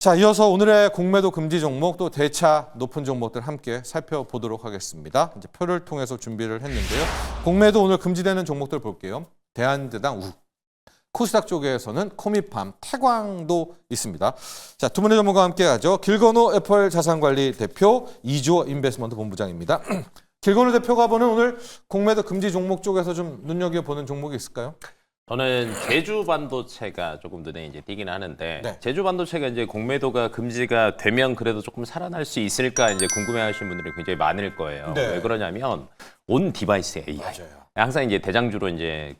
자, 이어서 오늘의 공매도 금지 종목 또 대차 높은 종목들 함께 살펴보도록 하겠습니다. 이제 표를 통해서 준비를 했는데요. 공매도 오늘 금지되는 종목들 볼게요. 대한대당, 코스닥 쪽에서는 코미팜, 태광도 있습니다. 자, 두 분의 전문가와 함께 하죠. 길건호 애플 자산관리 대표, 이주호 인베스트먼트 본부장입니다. 길건호 대표가 보는 오늘 공매도 금지 종목 쪽에서 좀 눈여겨보는 종목이 있을까요? 저는 제주 반도체가 조금 눈에 이제 띄긴 하는데 네. 제주 반도체가 이제 공매도가 금지가 되면 그래도 조금 살아날 수 있을까 이제 궁금해하시는 분들이 굉장히 많을 거예요. 네. 왜 그러냐면 온 디바이스 AI. 맞아요. 항상 이제 대장주로 이제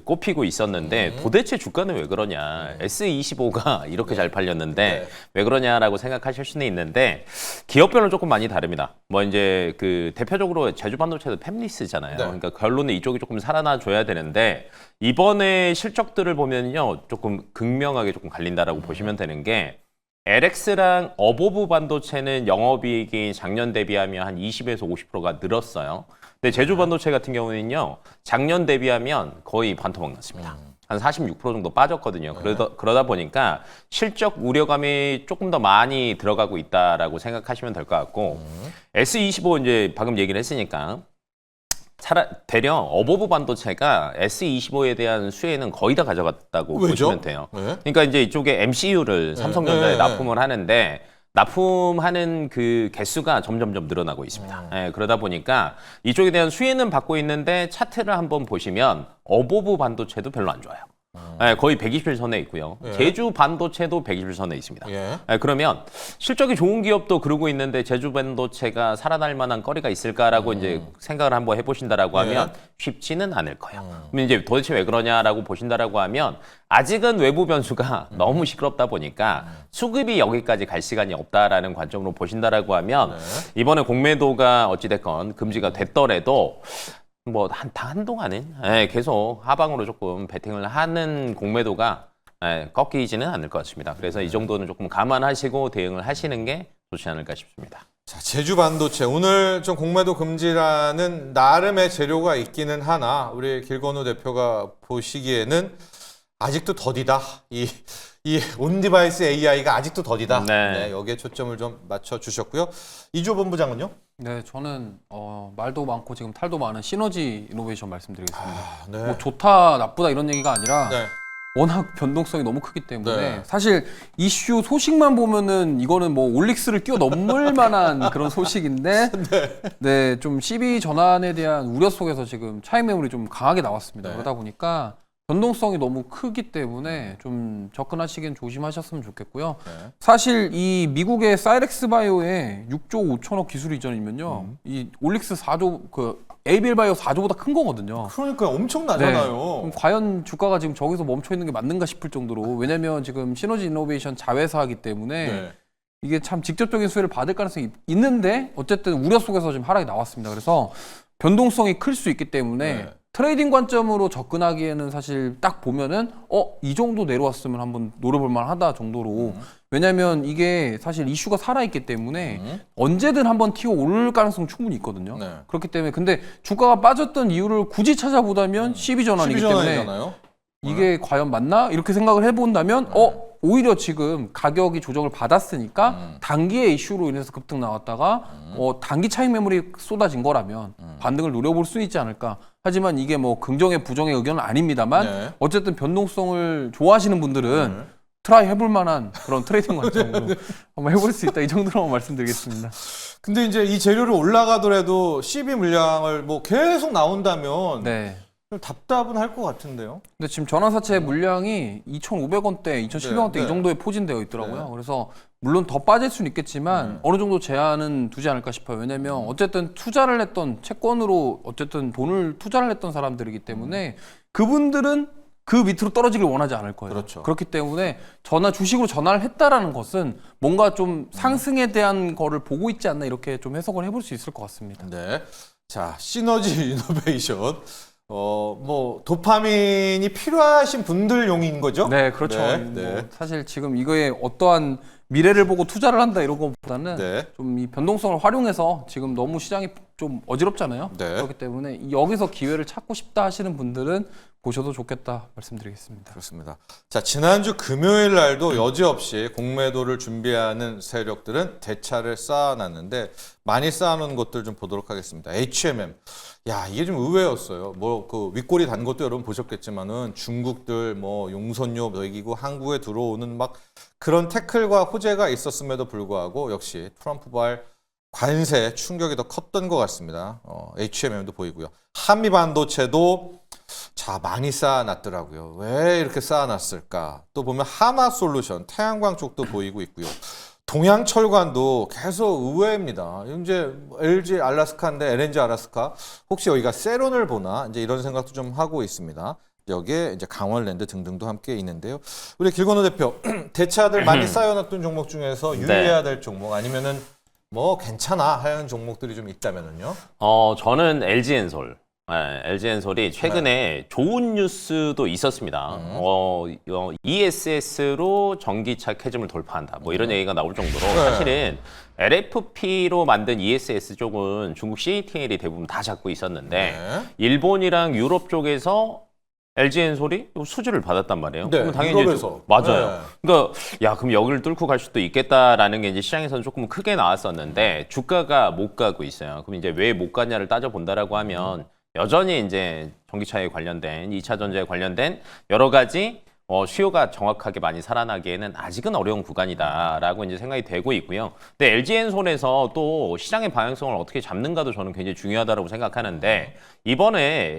꼽히고 있었는데 도대체 주가는 왜 그러냐. S25가 이렇게 잘 팔렸는데 왜 그러냐라고 생각하실 수는 있는데 기업별로 조금 많이 다릅니다. 뭐 이제 그 대표적으로 제주 반도체도 팹리스잖아요. 그러니까 결론은 이쪽이 조금 살아나 줘야 되는데 이번에 실적들을 보면요. 조금 극명하게 조금 갈린다라고 보시면 되는 게 LX랑 어보브 반도체는 영업이익이 작년 대비하면 한 20에서 50%가 늘었어요. 근데 제주 반도체 같은 경우는요, 작년 대비하면 거의 반토막 났습니다. 한 46% 정도 빠졌거든요. 그러다 보니까 실적 우려감이 조금 더 많이 들어가고 있다라고 생각하시면 될 것 같고, S25 이제 방금 얘기를 했으니까, 대려 어보브 반도체가 S25에 대한 수혜는 거의 다 가져갔다고 왜죠? 보시면 돼요. 네. 그러니까 이제 이쪽에 MCU를 삼성전자에 납품을 하는데 납품하는 그 개수가 점점점 늘어나고 있습니다. 그러다 보니까 이쪽에 대한 수혜는 받고 있는데 차트를 한번 보시면 어보브 반도체도 별로 안 좋아요. 거의 120일 선에 있고요. 제주 반도체도 120일 선에 있습니다. 그러면 실적이 좋은 기업도 그러고 있는데 제주 반도체가 살아날 만한 거리가 있을까라고 이제 생각을 한번 해보신다라고 하면 쉽지는 않을 거예요. 그럼 이제 도대체 왜 그러냐라고 보신다라고 하면 아직은 외부 변수가 너무 시끄럽다 보니까 수급이 여기까지 갈 시간이 없다라는 관점으로 보신다라고 하면 이번에 공매도가 어찌됐건 금지가 됐더라도 뭐 한동안은 계속 하방으로 조금 베팅을 하는 공매도가 꺾이지는 않을 것 같습니다. 그래서 이 정도는 조금 감안하시고 대응을 하시는 게 좋지 않을까 싶습니다. 자, 제주 반도체 오늘 좀 공매도 금지라는 나름의 재료가 있기는 하나 우리 길건우 대표가 보시기에는 아직도 더디다. 이 온디바이스 AI가 아직도 더디다. 네, 여기에 초점을 좀 맞춰 주셨고요. 이주호 본부장은요? 네, 저는 말도 많고 지금 탈도 많은 시너지 이노베이션 말씀드리겠습니다. 네. 뭐 좋다, 나쁘다 이런 얘기가 아니라 네. 워낙 변동성이 너무 크기 때문에 네. 사실 이슈 소식만 보면은 이거는 뭐 올릭스를 뛰어넘을 만한 그런 소식인데 네, 좀 CB 전환에 대한 우려 속에서 지금 차익 매물이 좀 강하게 나왔습니다. 그러다 보니까 변동성이 너무 크기 때문에 좀 접근하시긴 조심하셨으면 좋겠고요. 사실 이 미국의 사이렉스 바이오의 6조 5천억 기술 이전이면요. 이 올릭스 4조 그 에이빌 바이오 4조보다 큰 거거든요. 그러니까 엄청나잖아요. 그럼 과연 주가가 지금 저기서 멈춰 있는 게 맞는가 싶을 정도로 왜냐면 지금 시너지 이노베이션 자회사이기 때문에 이게 참 직접적인 수혜를 받을 가능성이 있는데 어쨌든 우려 속에서 지금 하락이 나왔습니다. 그래서 변동성이 클 수 있기 때문에 트레이딩 관점으로 접근하기에는 사실 딱 보면은 이 정도 내려왔으면 한번 노려볼 만하다 정도로 왜냐면 이게 사실 이슈가 살아있기 때문에 언제든 한번 튀어 오를 가능성 충분히 있거든요. 그렇기 때문에 근데 주가가 빠졌던 이유를 굳이 찾아보다면 12전환이기 때문에 이게 과연 맞나? 이렇게 생각을 해본다면 오히려 지금 가격이 조정을 받았으니까 단기의 이슈로 인해서 급등 나왔다가 단기 차익 매물이 쏟아진 거라면 반등을 노려볼 수 있지 않을까. 하지만 이게 뭐 긍정의 부정의 의견은 아닙니다만 어쨌든 변동성을 좋아하시는 분들은 트라이 해볼 만한 그런 트레이딩 관점으로 한번 해볼 수 있다. 이 정도로만 말씀드리겠습니다. 근데 이제 이 재료를 올라가더라도 CB 물량을 뭐 계속 나온다면 좀 답답은 할 것 같은데요. 근데 지금 전환사채 물량이 2,500원대, 2,700원대 이 정도에 포진되어 있더라고요. 그래서 물론 더 빠질 수는 있겠지만 어느 정도 제한은 두지 않을까 싶어요. 왜냐면 어쨌든 투자를 했던 채권으로 어쨌든 돈을 투자를 했던 사람들이기 때문에 그분들은 그 밑으로 떨어지길 원하지 않을 거예요. 그렇기 때문에 주식으로 전환을 했다라는 것은 뭔가 좀 상승에 대한 거를 보고 있지 않나 이렇게 좀 해석을 해볼 수 있을 것 같습니다. 네. 자, 시너지 이노베이션. 뭐 도파민이 필요하신 분들용인 거죠? 네, 그렇죠. 뭐 사실 지금 이거에 어떠한 미래를 보고 투자를 한다 이런 것보다는 좀 이 변동성을 활용해서 지금 너무 시장이 좀 어지럽잖아요. 그렇기 때문에 여기서 기회를 찾고 싶다 하시는 분들은 보셔도 좋겠다 말씀드리겠습니다. 그렇습니다. 자, 지난주 금요일 날도 여지없이 공매도를 준비하는 세력들은 대차를 쌓아놨는데 많이 쌓아놓은 것들 좀 보도록 하겠습니다. H&M. 야, 이게 좀 의외였어요. 뭐 그 윗골이 단 것도 여러분 보셨겠지만은 중국들 뭐 용선료 먹이고 한국에 들어오는 막 그런 태클과 호재가 있었음에도 불구하고 역시 트럼프발 관세 충격이 더 컸던 것 같습니다. H&M도 보이고요. 한미반도체도 자, 많이 쌓아놨더라고요. 왜 이렇게 쌓아놨을까? 또 보면 하나솔루션, 태양광 쪽도 보이고 있고요. 동양철관도 계속 의외입니다. 이제 LG 알래스카인데 LNG 알래스카 혹시 여기가 세론을 보나 이제 이런 생각도 좀 하고 있습니다. 여기에 이제 강원랜드 등등도 함께 있는데요. 우리 길건호 대표 대차들 많이 쌓여놨던 종목 중에서 유의해야 될 종목 아니면은 뭐 괜찮아 하는 종목들이 좀 있다면은요? 저는 LG엔솔. 네, LG엔솔이 최근에 좋은 뉴스도 있었습니다. ESS로 전기차 캐즘을 돌파한다. 뭐 이런 얘기가 나올 정도로 사실은 LFP로 만든 ESS 쪽은 중국 CATL이 대부분 다 잡고 있었는데 일본이랑 유럽 쪽에서 LG엔솔이 수주를 받았단 말이에요. 네, 그럼 당연히 유럽에서. 맞아요. 네. 그러니까 야 그럼 여기를 뚫고 갈 수도 있겠다라는 게 이제 시장에서는 조금 크게 나왔었는데 주가가 못 가고 있어요. 그럼 이제 왜 못 가냐를 따져 본다라고 하면 여전히 이제 전기차에 관련된 2차 전지에 관련된 여러 가지 수요가 정확하게 많이 살아나기에는 아직은 어려운 구간이다라고 이제 생각이 되고 있고요. 근데 LG엔솔에서 또 시장의 방향성을 어떻게 잡는가도 저는 굉장히 중요하다고 생각하는데 이번에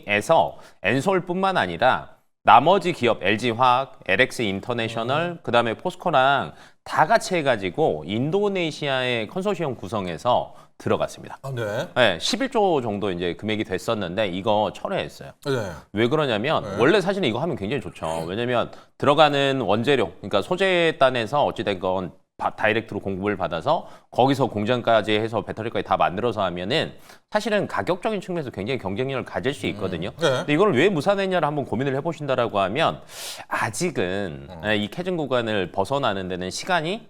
LG에서 엔솔뿐만 아니라 나머지 기업 LG화학, LX 인터내셔널, 그다음에 포스코랑 다 같이 해가지고 인도네시아의 컨소시엄 구성해서 들어갔습니다. 아, 네. 네, 11조 정도 이제 금액이 됐었는데 이거 철회했어요. 네. 왜 그러냐면 원래 사실은 이거 하면 굉장히 좋죠. 왜냐면 들어가는 원재료, 그러니까 소재단에서 어찌됐건 다이렉트로 공급을 받아서 거기서 공장까지 해서 배터리까지 다 만들어서 하면은 사실은 가격적인 측면에서 굉장히 경쟁력을 가질 수 있거든요. 네. 근데 이걸 왜 무산했냐를 한번 고민을 해보신다라고 하면 아직은 이 캐즘 구간을 벗어나는 데는 시간이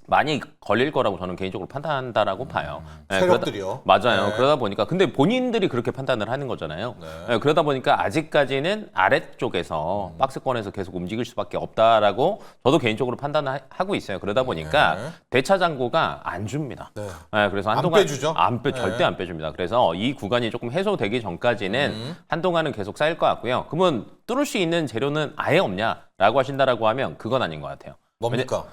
많이 걸릴 거라고 저는 개인적으로 판단한다라고 봐요. 네, 세력들이요? 맞아요. 네. 그러다 보니까 근데 본인들이 그렇게 판단을 하는 거잖아요. 네. 네, 그러다 보니까 아직까지는 아래쪽에서 박스권에서 계속 움직일 수밖에 없다라고 저도 개인적으로 판단을 하고 있어요. 그러다 보니까 네. 대차 잔고가 안 줍니다. 네. 네, 그래서 안 한동안 빼주죠? 절대 안 빼줍니다. 그래서 이 구간이 조금 해소되기 전까지는 한동안은 계속 쌓일 것 같고요. 그러면 뚫을 수 있는 재료는 아예 없냐라고 하신다라고 하면 그건 아닌 것 같아요. 뭡니까?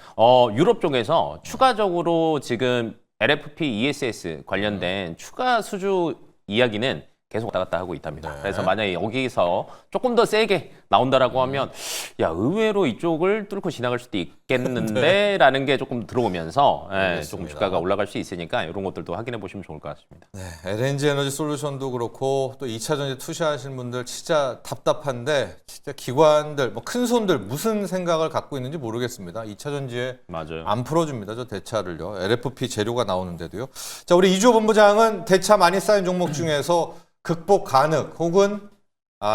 유럽 쪽에서 추가적으로 지금 LFP, ESS 관련된 추가 수주 이야기는 계속 왔다 갔다 하고 있답니다. 네. 그래서 만약에 여기서 조금 더 세게 나온다라고 하면 야 의외로 이쪽을 뚫고 지나갈 수도 있겠는데 라는 게 조금 들어오면서 조금 주가가 올라갈 수 있으니까 이런 것들도 확인해 보시면 좋을 것 같습니다. 네, LNG 에너지 솔루션도 그렇고 또 2차 전지 투자하시는 분들 진짜 답답한데 진짜 기관들 뭐 큰 손들 무슨 생각을 갖고 있는지 모르겠습니다. 2차 전지에 맞아요. 안 풀어줍니다. 저 대차를요. LFP 재료가 나오는데도요. 자, 우리 이주호 본부장은 대차 많이 쌓인 종목 중에서 극복 가능 혹은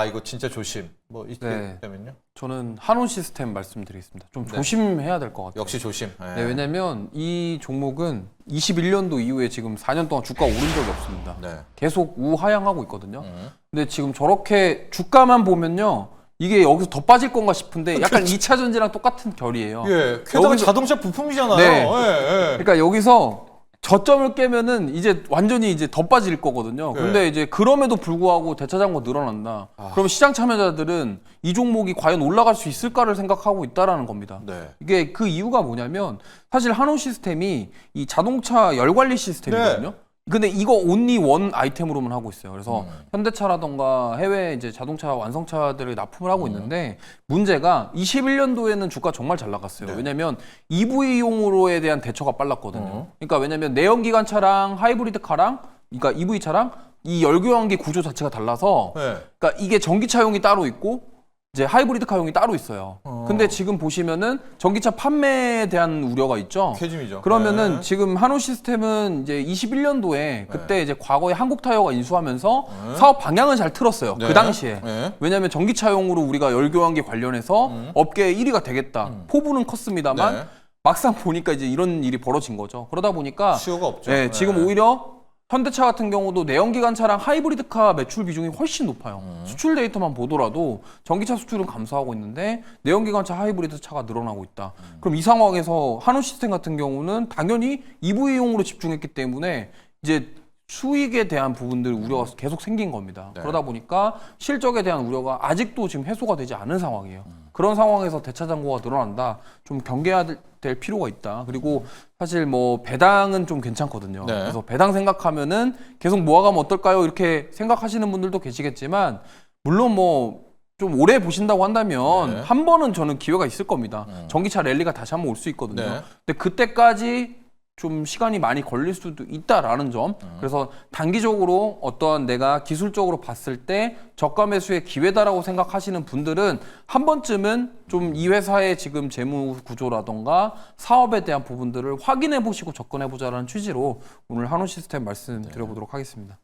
이거 진짜 조심 뭐 이렇게 되면요. 저는 한온 시스템 말씀드리겠습니다. 좀 조심해야 될 것 같아요. 역시 조심. 네, 왜냐면 이 종목은 21년도 이후에 지금 4년 동안 주가 오른 적이 없습니다. 네. 계속 우하향하고 있거든요. 근데 지금 저렇게 주가만 보면요. 이게 여기서 더 빠질 건가 싶은데 약간 2차 전지랑 똑같은 결이에요. 예, 게다가 자동차 부품이잖아요. 네. 예. 그러니까 여기서 저점을 깨면은 이제 완전히 이제 더 빠질 거거든요. 근데 이제 그럼에도 불구하고 대차 잔고 늘어난다. 그럼 시장 참여자들은 이 종목이 과연 올라갈 수 있을까를 생각하고 있다라는 겁니다. 네. 이게 그 이유가 뭐냐면 사실 한온 시스템이 이 자동차 열 관리 시스템이거든요. 근데 이거 온리 원 아이템으로만 하고 있어요. 그래서 현대차라던가 해외 이제 자동차 완성차들을 납품을 하고 있는데 문제가 21년도에는 주가 정말 잘 나갔어요. 왜냐면 EV용으로에 대한 대처가 빨랐거든요. 그러니까 왜냐면 내연기관차랑 하이브리드카랑 그러니까 EV차랑 이 열교환기 구조 자체가 달라서 그러니까 이게 전기차용이 따로 있고 이제 하이브리드카용이 따로 있어요. 근데 지금 보시면은 전기차 판매에 대한 우려가 있죠. 캐즘이죠. 그러면은 지금 한온 시스템은 이제 21년도에 그때 이제 과거에 한국타이어가 인수하면서 사업 방향은 잘 틀었어요. 그 당시에. 왜냐하면 전기차용으로 우리가 열교환기 관련해서 업계 1위가 되겠다. 포부는 컸습니다만 막상 보니까 이제 이런 일이 벌어진 거죠. 그러다 보니까 수요가 없죠. 지금 오히려 현대차 같은 경우도 내연기관차랑 하이브리드카 매출 비중이 훨씬 높아요. 수출 데이터만 보더라도 전기차 수출은 감소하고 있는데 내연기관차 하이브리드 차가 늘어나고 있다. 그럼 이 상황에서 한우 시스템 같은 경우는 당연히 EV용으로 집중했기 때문에 이제 수익에 대한 부분들 우려가 계속 생긴 겁니다. 네. 그러다 보니까 실적에 대한 우려가 아직도 지금 해소가 되지 않은 상황이에요. 그런 상황에서 대차 잔고가 늘어난다. 좀 경계해야 될 필요가 있다. 그리고 사실 뭐 배당은 좀 괜찮거든요. 네. 그래서 배당 생각하면은 계속 모아가면 어떨까요? 이렇게 생각하시는 분들도 계시겠지만 물론 뭐 좀 오래 보신다고 한다면 네. 한 번은 저는 기회가 있을 겁니다. 전기차 랠리가 다시 한번 올 수 있거든요. 네. 근데 그때까지 좀 시간이 많이 걸릴 수도 있다라는 점. 그래서 단기적으로 어떠한 내가 기술적으로 봤을 때 저가 매수의 기회다라고 생각하시는 분들은 한 번쯤은 좀 이 회사의 지금 재무 구조라던가 사업에 대한 부분들을 확인해 보시고 접근해 보자라는 취지로 오늘 한우 시스템 말씀드려보도록 하겠습니다.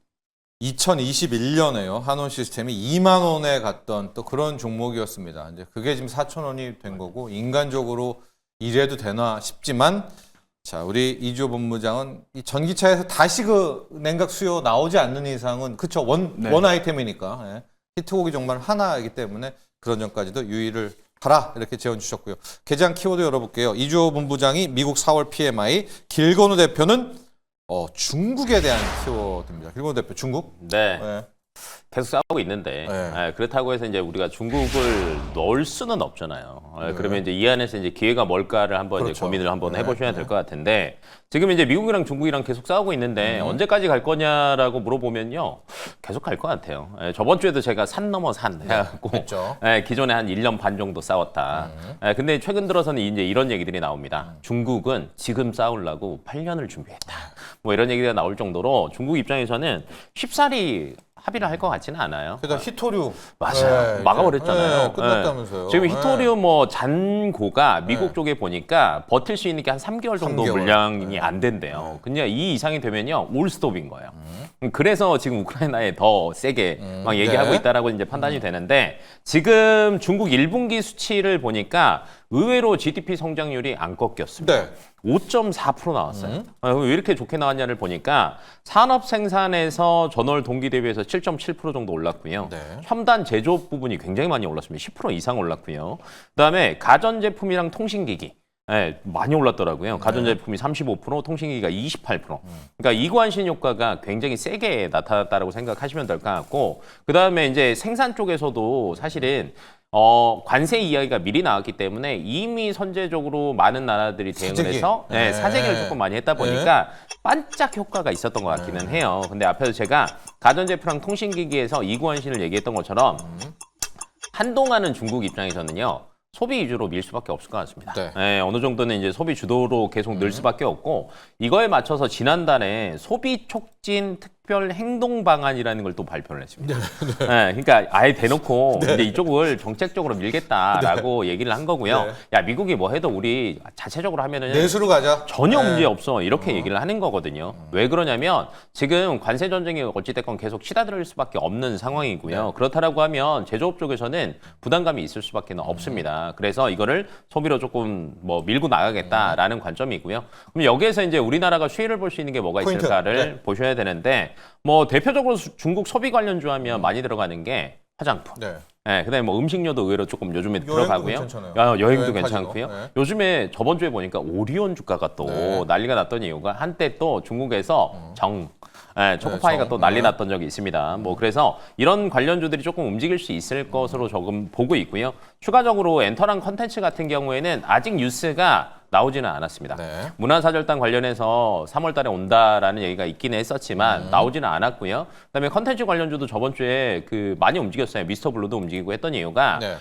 2021년에요. 한원 시스템이 2만 원에 갔던 또 그런 종목이었습니다. 이제 그게 지금 4천 원이 된 거고 인간적으로 이래도 되나 싶지만 자, 우리 이주호 본부장은 이 전기차에서 다시 그 냉각 수요 나오지 않는 이상은 그쵸 원 아이템이니까 예. 히트곡이 정말 하나이기 때문에 그런 점까지도 유의를 하라 이렇게 제언 주셨고요. 개장 키워드 열어볼게요. 이주호 본부장이 미국 4월 PMI, 길건우 대표는 중국에 대한 키워드입니다. 길건우 대표 중국. 네. 예. 계속 싸우고 있는데 네. 그렇다고 해서 이제 우리가 중국을 넣을 수는 없잖아요. 그러면 이제 이 안에서 이제 기회가 뭘까를 한번 이제 그렇죠. 고민을 한번 네. 해보셔야 될 것 같은데 지금 이제 미국이랑 중국이랑 계속 싸우고 있는데 언제까지 갈 거냐라고 물어보면요 계속 갈 것 같아요. 저번 주에도 제가 산 넘어 산 해갖고 그렇죠. 기존에 한 1년 반 정도 싸웠다. 근데 최근 들어서는 이제 이런 얘기들이 나옵니다. 중국은 지금 싸우려고 8년을 준비했다. 뭐 이런 얘기가 나올 정도로 중국 입장에서는 쉽사리 합의를 할 것 같지는 않아요. 그다음 히토류 맞아요. 막아버렸잖아요. 끝났다면서요. 지금 히토류 뭐 잔고가 미국 네. 쪽에 보니까 버틸 수 있는 게 한 3개월 정도 3개월. 물량이 안 된대요. 근데 이 이상이 되면요 올스톱인 거예요. 그래서 지금 우크라이나에 더 세게 막 얘기하고 네. 있다라고 이제 판단이 되는데 지금 중국 1분기 수치를 보니까 의외로 GDP 성장률이 안 꺾였습니다. 네. 5.4% 나왔어요. 왜 이렇게 좋게 나왔냐를 보니까 산업 생산에서 전월 동기 대비해서 7.7% 정도 올랐고요. 네. 첨단 제조업 부분이 굉장히 많이 올랐습니다. 10% 이상 올랐고요. 그다음에 가전제품이랑 통신기기. 많이 올랐더라고요. 가전제품이 35%, 통신기기가 28%. 그러니까 이관신 효과가 굉장히 세게 나타났다라고 생각하시면 될 것 같고, 그 다음에 이제 생산 쪽에서도 사실은 관세 이야기가 미리 나왔기 때문에 이미 선제적으로 많은 나라들이 대응을 사재기. 해서 네. 사재기를 조금 많이 했다 보니까 반짝 효과가 있었던 것 같기는 해요. 근데 앞에서 제가 가전제품랑 통신기기에서 이관신을 얘기했던 것처럼 한동안은 중국 입장에서는요. 소비 위주로 밀 수밖에 없을 것 같습니다. 네. 어느 정도는 이제 소비 주도로 계속 늘 수밖에 없고 이거에 맞춰서 지난달에 소비 촉진 특별 행동 방안이라는 걸 또 발표를 했습니다. 그러니까 아예 대놓고 이제 이쪽을 정책적으로 밀겠다라고 얘기를 한 거고요. 네. 야 미국이 뭐 해도 우리 자체적으로 하면은 내수로 가자. 전혀 문제 없어 이렇게 얘기를 하는 거거든요. 왜 그러냐면 지금 관세 전쟁이 어찌됐건 계속 치닫을 수밖에 없는 상황이고요. 그렇다라고 하면 제조업 쪽에서는 부담감이 있을 수밖에 없습니다. 그래서 이거를 소비로 조금 뭐 밀고 나가겠다라는 관점이고요. 그럼 여기에서 이제 우리나라가 수혜를 볼 수 있는 게 뭐가 포인트. 있을까를 보셔야 되는데 뭐 대표적으로 중국 소비 관련주 하면 많이 들어가는 게 화장품. 네. 그다음에 뭐 음식료도 의외로 조금 요즘에 여행도 들어가고요. 괜찮잖아요. 여행도 여행 괜찮고요. 가지고. 네. 요즘에 저번 주에 보니까 오리온 주가가 또 네. 난리가 났던 이유가 한때 또 중국에서 초코파이가 정. 또 난리 네. 났던 적이 있습니다. 뭐 그래서 이런 관련주들이 조금 움직일 수 있을 것으로 조금 보고 있고요. 추가적으로 엔터랑 컨텐츠 같은 경우에는 아직 뉴스가 나오지는 않았습니다. 네. 문화사절단 관련해서 3월 달에 온다라는 얘기가 있기는 했었지만 나오지는 않았고요. 그다음에 컨텐츠 관련주도 저번 주에 많이 움직였어요. 미스터 블루도 움직이고 했던 이유가 네.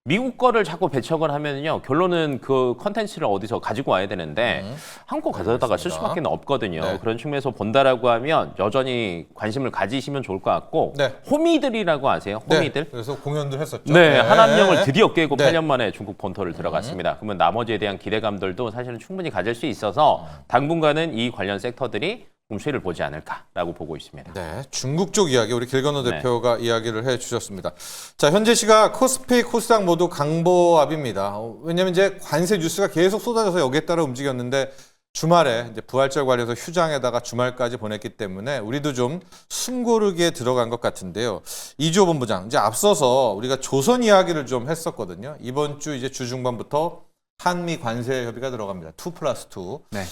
미국 거를 자꾸 배척을 하면요 결론은 그 컨텐츠를 어디서 가지고 와야 되는데 한국 가져다가 쓸 수밖에 없거든요. 네. 그런 측면에서 본다라고 하면 여전히 관심을 가지시면 좋을 것 같고 네. 호미들이라고 아세요? 호미들? 네. 그래서 공연도 했었죠. 네, 한남령을 드디어 깨고 네. 8년 만에 중국 본토를 들어갔습니다. 그러면 나머지에 대한 기대감들도 사실은 충분히 가질 수 있어서 당분간은 이 관련 섹터들이 좀 수혜를 보지 않을까라고 보고 있습니다. 네, 중국 쪽 이야기 우리 길건우 네. 대표가 이야기를 해주셨습니다. 자, 현재 시각 코스피, 코스닥 모두 강보합입니다. 왜냐하면 이제 관세 뉴스가 계속 쏟아져서 여기에 따라 움직였는데 주말에 이제 부활절 관련해서 휴장에다가 주말까지 보냈기 때문에 우리도 좀 숨고르게 들어간 것 같은데요. 이주호 본부장, 이제 앞서서 우리가 조선 이야기를 좀 했었거든요. 이번 주 이제 주중반부터 한미 관세 협의가 들어갑니다. 2+2. 네.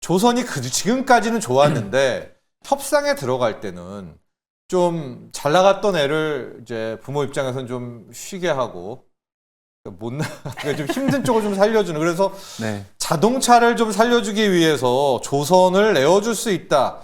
조선이 지금까지는 좋았는데 협상에 들어갈 때는 좀 잘 나갔던 애를 이제 부모 입장에서는 좀 쉬게 하고 좀 힘든 쪽을 좀 살려주는, 그래서 네. 자동차를 좀 살려주기 위해서 조선을 내어줄 수 있다.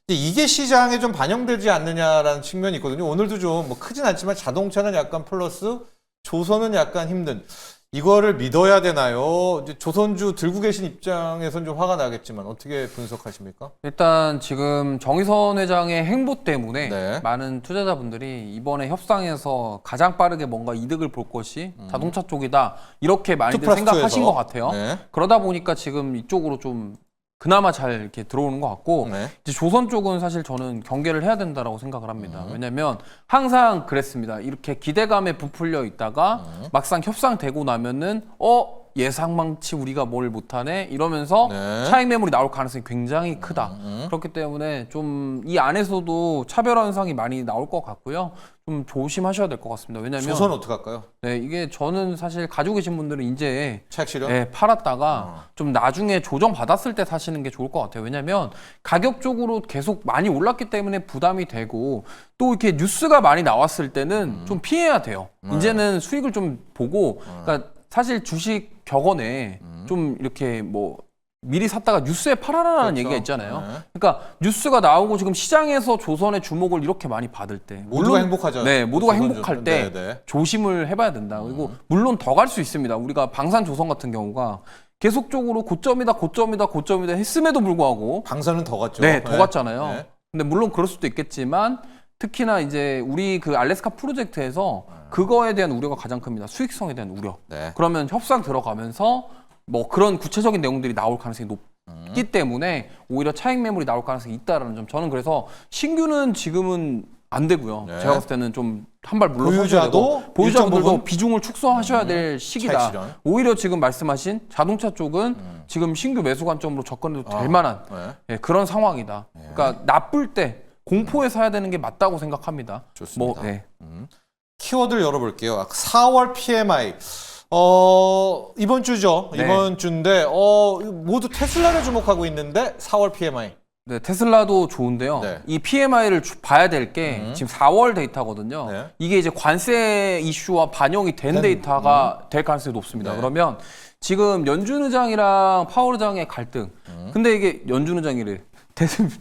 이게 시장에 좀 반영되지 않느냐라는 측면이 있거든요. 오늘도 좀 뭐 크진 않지만 자동차는 약간 플러스, 조선은 약간 힘든. 이거를 믿어야 되나요? 이제 조선주 들고 계신 입장에선 좀 화가 나겠지만 어떻게 분석하십니까? 일단 지금 정의선 회장의 행보 때문에 네. 많은 투자자분들이 이번에 협상에서 가장 빠르게 뭔가 이득을 볼 것이 자동차 쪽이다, 이렇게 많이들 2+2에서. 생각하신 것 같아요. 네. 그러다 보니까 지금 이쪽으로 좀 그나마 잘 이렇게 들어오는 것 같고, 네. 이제 조선 쪽은 사실 저는 경계를 해야 된다라고 생각을 합니다. 왜냐면 항상 그랬습니다. 이렇게 기대감에 부풀려 있다가 막상 협상되고 나면은 예상망치 우리가 뭘 못하네 이러면서 네. 차익 매물이 나올 가능성이 굉장히 크다. 그렇기 때문에 좀 이 안에서도 차별 현상이 많이 나올 것 같고요. 좀 조심하셔야 될 것 같습니다. 왜냐면 조선 어떻게 할까요? 네, 이게 저는 사실 가지고 계신 분들은 이제 차익 실현? 네, 팔았다가 좀 나중에 조정 받았을 때 사시는 게 좋을 것 같아요. 왜냐면 가격적으로 계속 많이 올랐기 때문에 부담이 되고, 또 이렇게 뉴스가 많이 나왔을 때는 좀 피해야 돼요. 이제는 수익을 좀 보고, 그러니까 사실 주식 격언에 좀 이렇게 뭐 미리 샀다가 뉴스에 팔아라라는 그렇죠. 얘기가 있잖아요. 네. 그러니까 뉴스가 나오고 지금 시장에서 조선의 주목을 이렇게 많이 받을 때, 모두가 행복하죠. 네, 모두가 조선주. 행복할 때 네, 네. 조심을 해봐야 된다. 그리고 물론 더 갈 수 있습니다. 우리가 방산조선 같은 경우가 계속적으로 고점이다 했음에도 불구하고 방사는 더 갔죠. 네, 더 갔잖아요. 네. 근데 물론 그럴 수도 있겠지만 특히나 이제 우리 그 알래스카 프로젝트에서 그거에 대한 우려가 가장 큽니다. 수익성에 대한 우려. 네. 그러면 협상 들어가면서 뭐 그런 구체적인 내용들이 나올 가능성이 높기 때문에 오히려 차익 매물이 나올 가능성이 있다라는 점. 저는 그래서 신규는 지금은 안 되고요. 네. 제가 봤을 때는 좀 한 발 물러서셔야 보유자도 되고, 일정 보유자분들도 부분? 비중을 축소하셔야 될 시기다. 차익 실현. 오히려 지금 말씀하신 자동차 쪽은 지금 신규 매수 관점으로 접근해도 될 만한 네. 그런 상황이다. 그러니까 나쁠 때 공포에 사야 되는 게 맞다고 생각합니다. 좋습니다. 뭐, 네. 키워드를 열어볼게요. 4월 PMI. 이번 주죠. 네. 이번 주인데 모두 테슬라를 주목하고 있는데 4월 PMI. 네, 테슬라도 좋은데요. 네. 이 PMI를 봐야 될 게 지금 4월 데이터거든요. 네. 이게 이제 관세 이슈와 반영이 된 데이터가 될 가능성이 높습니다. 네. 그러면 지금 연준 의장이랑 파월 의장의 갈등. 근데 이게 연준 의장이래.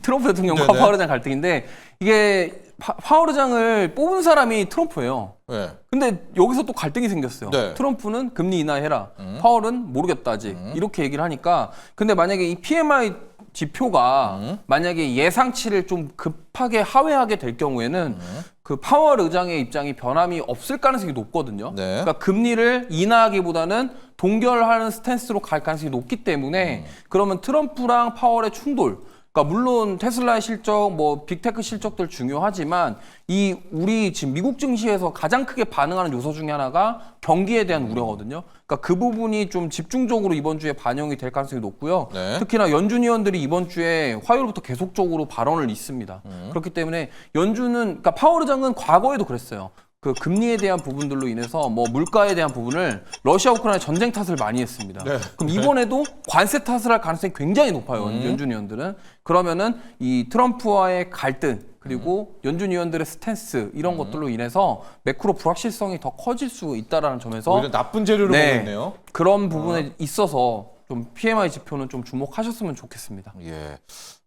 트럼프 대통령과 네네. 파월 의장 갈등인데, 이게 파월 의장을 뽑은 사람이 트럼프예요. 네. 근데 여기서 또 갈등이 생겼어요. 네. 트럼프는 금리 인하해라. 파월은 모르겠다지. 이렇게 얘기를 하니까. 근데 만약에 이 PMI 지표가 만약에 예상치를 좀 급하게 하회하게 될 경우에는 그 파월 의장의 입장이 변함이 없을 가능성이 높거든요. 네. 그러니까 금리를 인하하기보다는 동결하는 스탠스로 갈 가능성이 높기 때문에 그러면 트럼프랑 파월의 충돌, 그러니까 물론 테슬라의 실적, 뭐 빅테크 실적들 중요하지만 이 우리 지금 미국 증시에서 가장 크게 반응하는 요소 중에 하나가 경기에 대한 우려거든요. 그러니까 그 부분이 좀 집중적으로 이번 주에 반영이 될 가능성이 높고요. 네. 특히나 연준 위원들이 이번 주에 화요일부터 계속적으로 발언을 있습니다. 그렇기 때문에 연준은, 그러니까 파월 의장은 과거에도 그랬어요. 그 금리에 대한 부분들로 인해서 뭐 물가에 대한 부분을 러시아 우크라이나 전쟁 탓을 많이 했습니다. 네. 그럼 이번에도 관세 탓을 할 가능성이 굉장히 높아요. 연준 위원들은. 그러면은 이 트럼프와의 갈등, 그리고 연준 위원들의 스탠스, 이런 것들로 인해서 매크로 불확실성이 더 커질 수 있다라는 점에서 오히려 나쁜 재료를 네. 보고 있네요. 그런 부분에 있어서 좀 PMI 지표는 좀 주목하셨으면 좋겠습니다. 예.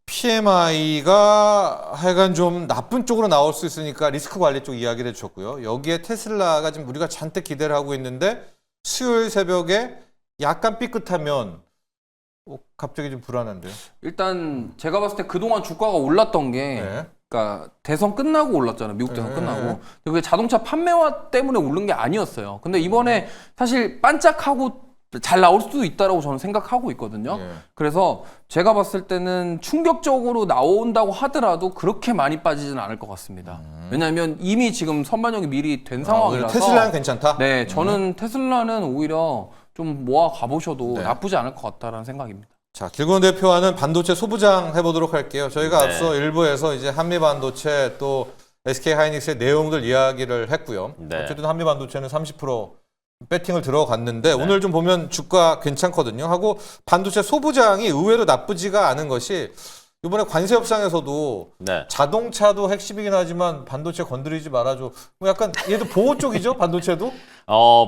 PMI가 하여간 좀 나쁜 쪽으로 나올 수 있으니까 리스크 관리 쪽 이야기를 해주셨고요. 여기에 테슬라가 지금 우리가 잔뜩 기대를 하고 있는데 수요일 새벽에 약간 삐끗하면 갑자기 좀 불안한데요. 일단 제가 봤을 때 그동안 주가가 올랐던 게 네. 그러니까 대선 끝나고 올랐잖아요. 미국 대선 네. 끝나고. 그게 자동차 판매와 때문에 오른 게 아니었어요. 근데 이번에 사실 반짝하고 잘 나올 수도 있다라고 저는 생각하고 있거든요. 예. 그래서 제가 봤을 때는 충격적으로 나온다고 하더라도 그렇게 많이 빠지진 않을 것 같습니다. 왜냐하면 이미 지금 선반영이 미리 된 상황이라서. 테슬라는 괜찮다? 네, 저는 테슬라는 오히려 좀 모아 가보셔도 네. 나쁘지 않을 것 같다라는 생각입니다. 자, 길건 대표와는 반도체 소부장 해보도록 할게요. 저희가 네. 앞서 일부에서 이제 한미반도체 또 SK 하이닉스의 내용들 이야기를 했고요. 네. 어쨌든 한미반도체는 30% 배팅을 들어갔는데 오늘 좀 보면 주가 괜찮거든요. 하고 반도체 소부장이 의외로 나쁘지가 않은 것이 이번에 관세 협상에서도 네. 자동차도 핵심이긴 하지만 반도체 건드리지 말아줘. 뭐 약간 얘도 보호 쪽이죠, 반도체도?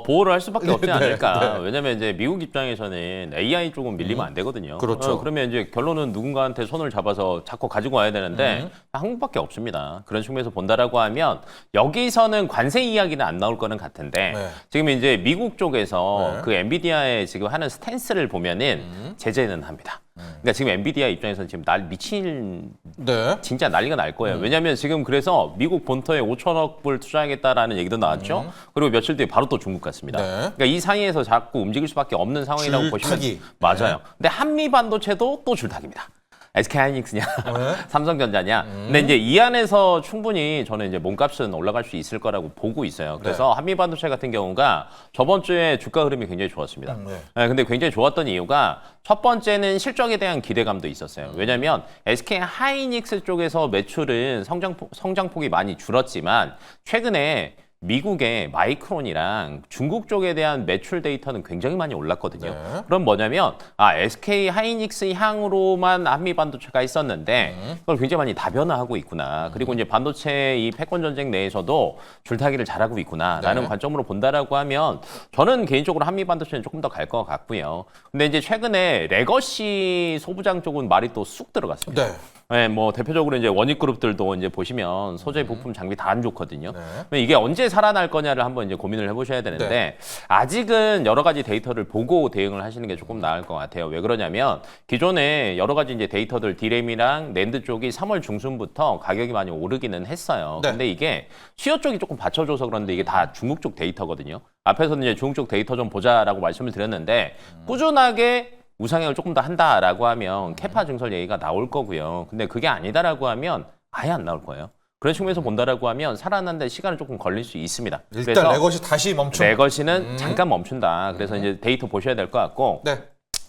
보호를 할 수밖에 없지 네, 않을까. 네. 왜냐면 이제 미국 입장에서는 AI 쪽은 밀리면 안 되거든요. 그렇죠. 그러면 이제 결론은 누군가한테 손을 잡아서 자꾸 가지고 와야 되는데 한국밖에 없습니다. 그런 측면에서 본다라고 하면 여기서는 관세 이야기는 안 나올 거는 같은데 네. 지금 이제 미국 쪽에서 네. 그 엔비디아의 지금 하는 스탠스를 보면은 제재는 합니다. 그러니까 지금 엔비디아 입장에서는 지금 미친 네. 진짜 난리가 날 거예요. 왜냐하면 지금 그래서 미국 본토에 5천억 불 투자하겠다라는 얘기도 나왔죠. 그리고 며칠 뒤에 바로 또 중국 갔습니다. 네. 그러니까 이 사이에서 자꾸 움직일 수밖에 없는 상황이라고 보시면 줄타기. 맞아요. 근데 한미 반도체도 또 줄타기입니다. SK 하이닉스냐, 네. 삼성전자냐. 근데 이제 이 안에서 충분히 저는 이제 몸값은 올라갈 수 있을 거라고 보고 있어요. 그래서 한미 반도체 같은 경우가 저번 주에 주가 흐름이 굉장히 좋았습니다. 네. 네, 근데 굉장히 좋았던 이유가 첫 번째는 실적에 대한 기대감도 있었어요. 왜냐하면 SK 하이닉스 쪽에서 매출은 성장폭이 많이 줄었지만 최근에 미국의 마이크론이랑 중국 쪽에 대한 매출 데이터는 굉장히 많이 올랐거든요. 네. 그럼 뭐냐면 SK 하이닉스 향으로만 한미 반도체가 있었는데 그걸 굉장히 많이 다변화하고 있구나. 그리고 이제 반도체 이 패권 전쟁 내에서도 줄타기를 잘하고 있구나라는 네. 관점으로 본다라고 하면 저는 개인적으로 한미 반도체는 조금 더 갈 것 같고요. 근데 이제 최근에 레거시 소부장 쪽은 말이 또 쑥 들어갔습니다. 네. 네, 뭐 대표적으로 이제 원익그룹들도 이제 보시면 소재 부품 장비 다 안 좋거든요. 네. 이게 언제 살아날 거냐를 한번 이제 고민을 해보셔야 되는데 네. 아직은 여러 가지 데이터를 보고 대응을 하시는 게 조금 나을 것 같아요. 왜 그러냐면 기존에 여러 가지 이제 데이터들 디램이랑 낸드 쪽이 3월 중순부터 가격이 많이 오르기는 했어요. 네. 근데 이게 수요 쪽이 조금 받쳐줘서 그런데 이게 다 중국 쪽 데이터거든요. 앞에서는 이제 중국 쪽 데이터 좀 보자라고 말씀을 드렸는데 꾸준하게 우상향을 조금 더 한다라고 하면 캐파 증설 얘기가 나올 거고요. 근데 그게 아니다라고 하면 아예 안 나올 거예요. 그런 측면에서 본다라고 하면 살아나는데 시간은 조금 걸릴 수 있습니다. 일단 그래서 레거시 다시 멈춤. 레거시는 잠깐 멈춘다. 그래서 이제 데이터 보셔야 될 것 같고. 네.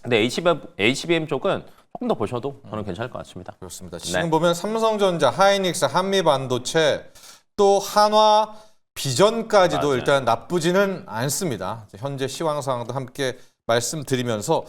근데 HBM 쪽은 조금 더 보셔도 저는 괜찮을 것 같습니다. 그렇습니다. 네. 지금 보면 삼성전자, 하이닉스, 한미반도체 또 한화 비전까지도 맞아요. 일단 나쁘지는 않습니다. 현재 시황 상황도 함께 말씀드리면서